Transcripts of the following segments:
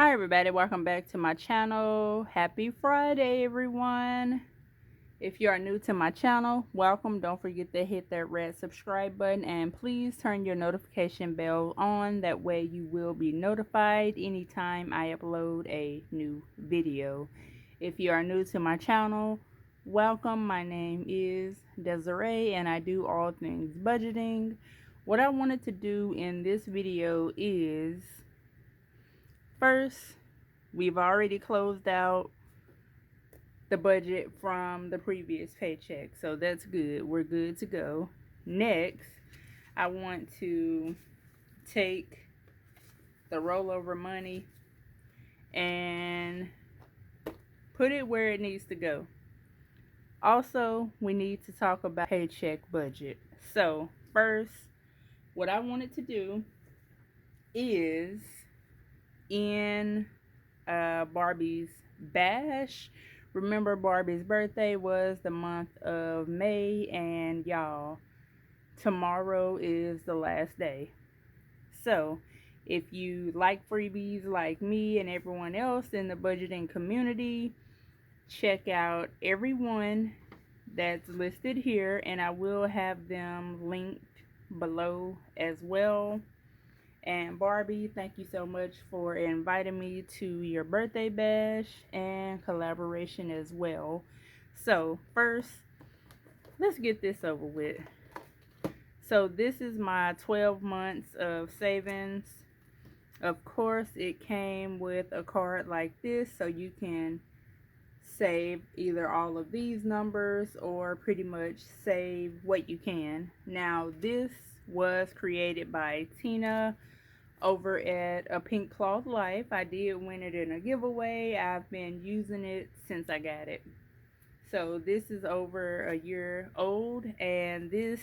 Hi everybody, welcome back to my channel. Happy Friday everyone. If you are new to my channel, welcome. Don't forget to hit that red subscribe button and please turn your notification bell on. That way you will be notified anytime I upload a new video. If you are new to my channel, welcome. My name is Desiree and I do all things budgeting. What I wanted to do in this video is, first, we've already closed out the budget from the previous paycheck, so that's good. We're good to go. Next, I want to take the rollover money and put it where it needs to go. Also, we need to talk about paycheck budget. So, first, what I wanted to do is in Barbie's bash. Remember, Barbie's birthday was the month of May, and y'all, tomorrow is the last day. So if you like freebies like me and everyone else in the budgeting community, check out everyone that's listed here, and I will have them linked below as well. And Barbie, thank you so much for inviting me to your birthday bash and collaboration as well. So first, let's get this over with. So this is my 12 months of savings. Of course, it came with a card like this, so you can save either all of these numbers or pretty much save what you can. Now, this was created by Tina over at A Pink Cloth Life. I did win it in a giveaway. I've been using it since I got it. So this is over a year old, and this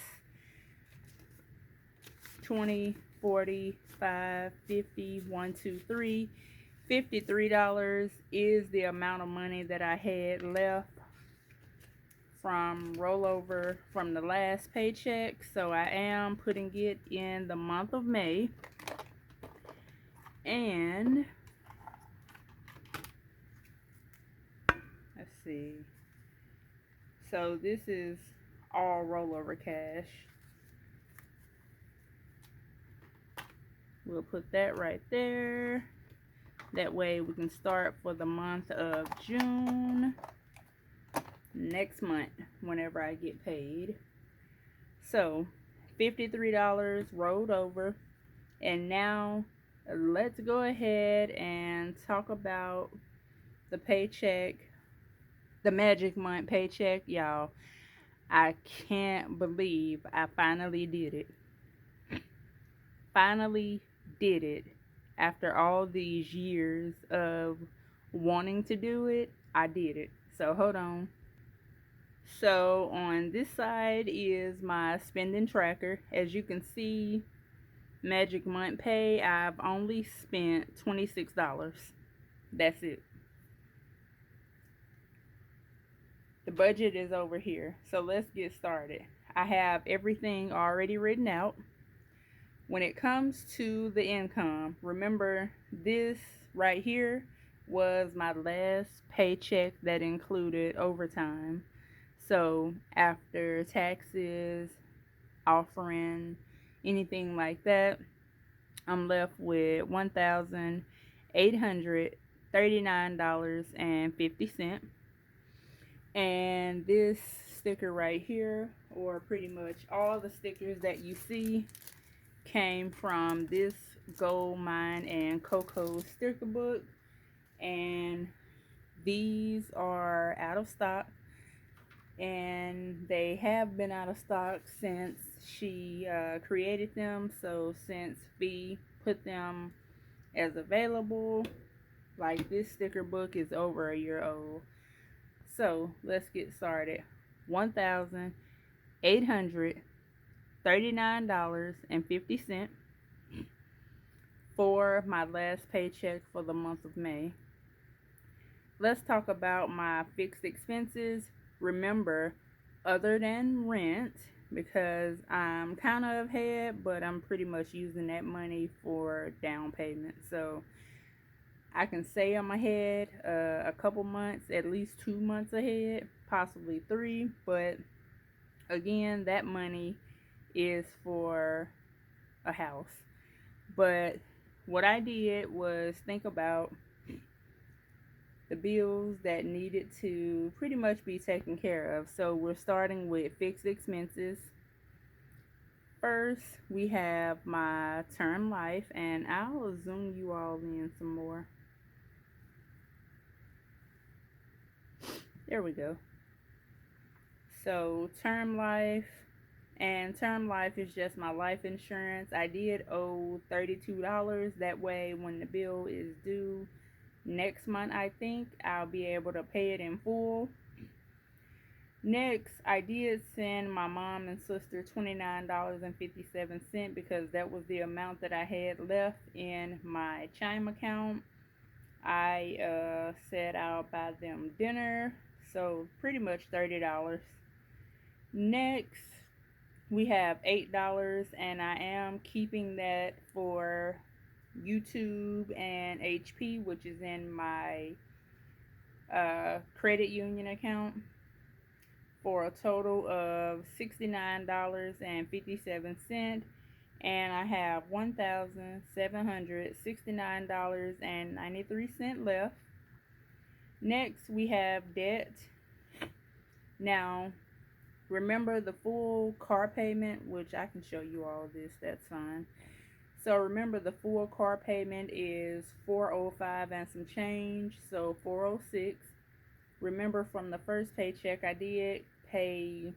20, 40, 5, 50, 1, 2, 3, $53 is the amount of money that I had left from rollover from the last paycheck. So I am putting it in the month of May. And let's see, so this is all rollover cash. We'll put that right there. That way we can start for the month of June next month whenever I get paid. So $53 rolled over, and now let's go ahead and talk about the paycheck, the magic month paycheck. Y'all, I can't believe I finally did it. Finally did it. After all these years of wanting to do it, I did it. So hold on. So on this side is my spending tracker. As you can see, Magic Month Pay, I've only spent $26. That's it. The budget is over here. So let's get started. I have everything already written out. When it comes to the income, remember this right here was my last paycheck that included overtime. So after taxes, offering, anything like that, I'm left with $1,839.50. And this sticker right here, or pretty much all the stickers that you see, came from this Gold Mine and Cocoa sticker book, and these are out of stock, and they have been out of stock since she created them. So since Fee put them as available, like this sticker book is over a year old. So let's get started. $1,839.50 for my last paycheck for the month of May. Let's talk about my fixed expenses. Remember, other than rent, because I'm kind of ahead, but I'm pretty much using that money for down payment. So I can say I'm ahead a couple months, at least 2 months ahead, possibly 3. But again, that money is for a house. But what I did was think about the bills that needed to pretty much be taken care of. So we're starting with fixed expenses. First, we have my term life, and I'll zoom you all in some more. There we go. So term life, and term life is just my life insurance. I did owe $32. That way when the bill is due next month, I think I'll be able to pay it in full. Next, I did send my mom and sister $29.57 because that was the amount that I had left in my Chime account. I said I'll buy them dinner, so pretty much $30. Next, we have $8, and I am keeping that for YouTube and HP, which is in my credit union account, for a total of $69.57, and I have $1,769.93 left. Next, we have debt. Now, remember the full car payment, which I can show you all this, that's fine. So remember the full car payment is $405 and some change, so $406. Remember from the first paycheck I did pay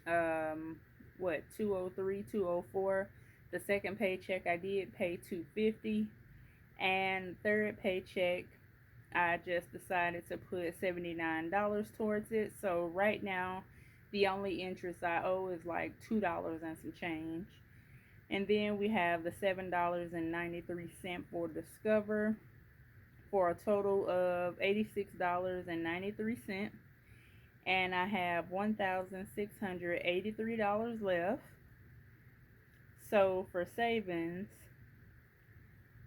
$203, $204. The second paycheck I did pay $250, and third paycheck I just decided to put $79 towards it. So right now the only interest I owe is like $2 and some change. And then we have the $7.93 for Discover, for a total of $86.93. And I have $1,683 left. So for savings,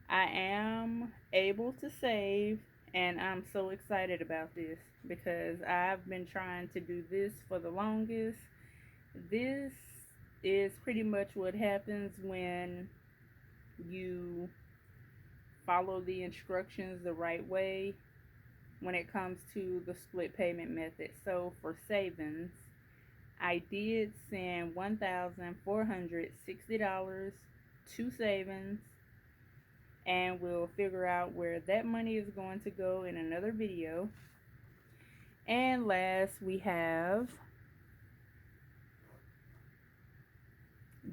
I am able to save, and I'm so excited about this because I've been trying to do this for the longest. This is pretty much what happens when you follow the instructions the right way when it comes to the split payment method. So for savings, I did send $1,460 to savings, and we'll figure out where that money is going to go in another video. And last, we have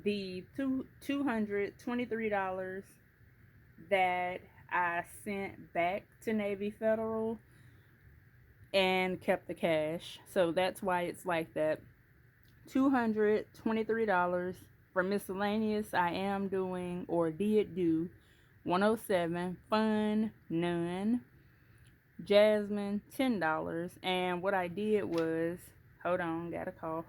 the $223 that I sent back to Navy Federal and kept the cash. So that's why it's like that. $223 for miscellaneous. I am doing, or did do, 107. Fun, none. Jasmine, $10. And what I did was, hold on, got a cough.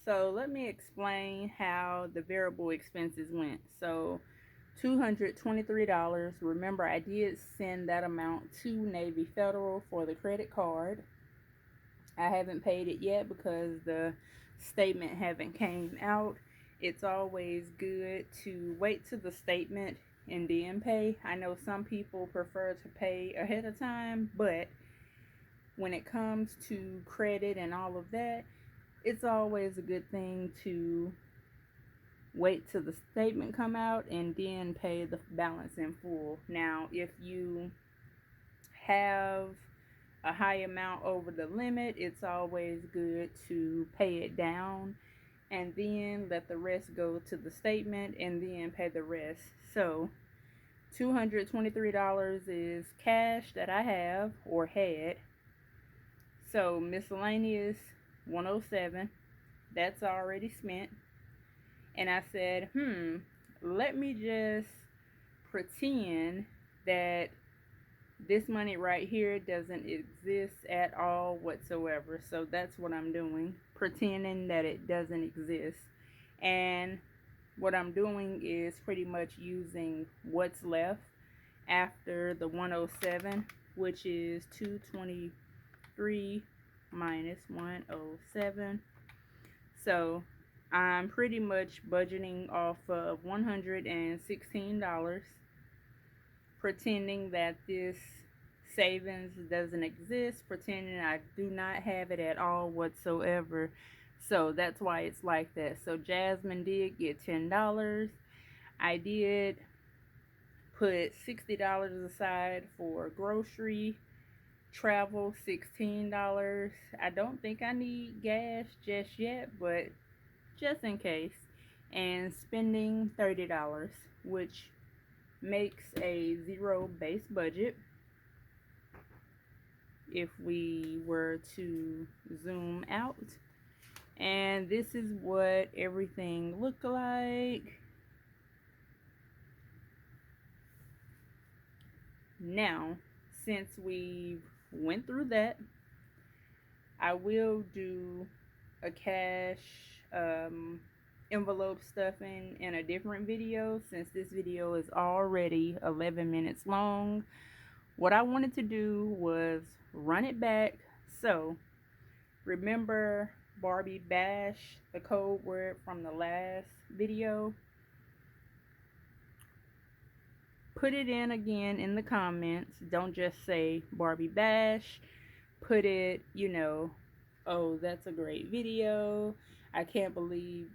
So let me explain how the variable expenses went. So $223. Remember, I did send that amount to Navy Federal for the credit card. I haven't paid it yet because the statement haven't came out. It's always good to wait till the statement and then pay. I know some people prefer to pay ahead of time, but when it comes to credit and all of that, it's always a good thing to wait till the statement come out and then pay the balance in full. Now, if you have a high amount over the limit, it's always good to pay it down and then let the rest go to the statement and then pay the rest. So $223 is cash that I have or had. So miscellaneous, 107, that's already spent. And I said, let me just pretend that this money right here doesn't exist at all whatsoever. So that's what I'm doing, pretending that it doesn't exist. And what I'm doing is pretty much using what's left. after the 107, which is 223 minus 107. So I'm pretty much budgeting off of $116, pretending that this savings doesn't exist, pretending I do not have it at all whatsoever. So that's why it's like that. So Jasmine did get $10. I did put $60 aside for grocery, travel $16. I don't think I need gas just yet, but just in case. And spending $30, which makes a zero base budget if we were to zoom out. And this is what everything looked like. Now, since we went through that, I will do a cash envelope stuffing in a different video, since this video is already 11 minutes long. What I wanted to do was run it back. So remember Barbie Bash, the code word from the last video? Put it in again in the comments. Don't just say Barbie Bash. Put it, oh, that's a great video. I can't believe,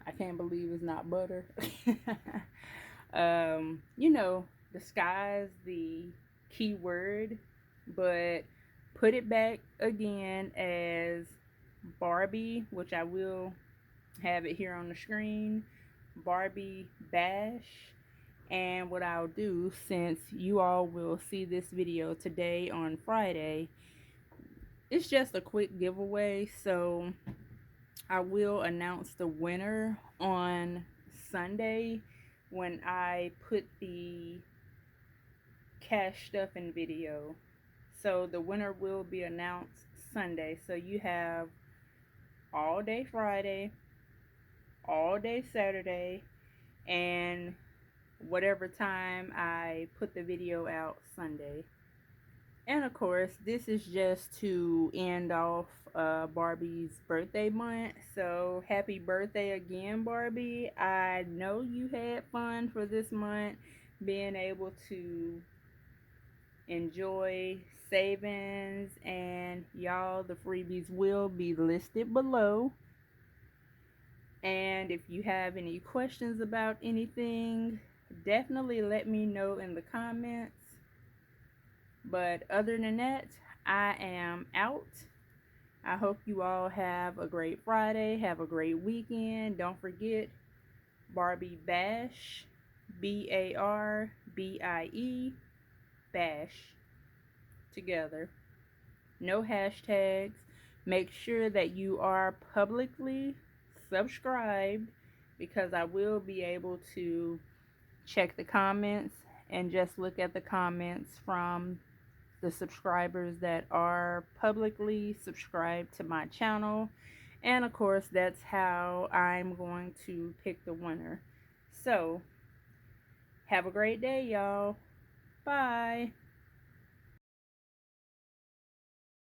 I can't believe it's not butter. The sky's the key word, but put it back again as Barbie, which I will have it here on the screen, Barbie Bash. And what I'll do, since you all will see this video today on Friday, it's just a quick giveaway. So I will announce the winner on Sunday when I put the cash stuffing video. So the winner will be announced Sunday. So you have all day Friday, all day Saturday, and whatever time I put the video out Sunday. And of course, this is just to end off Barbie's birthday month. So happy birthday again, Barbie. I know you had fun for this month, being able to enjoy savings, and y'all, the freebies will be listed below. And if you have any questions about anything, definitely let me know in the comments. But other than that, I am out. I hope you all have a great Friday, have a great weekend. Don't forget Barbie Bash, BARBIE, Bash, together. No hashtags. Make sure that you are publicly subscribed, because I will be able to check the comments and just look at the comments from the subscribers that are publicly subscribed to my channel. And of course, that's how I'm going to pick the winner. So have a great day, y'all. Bye.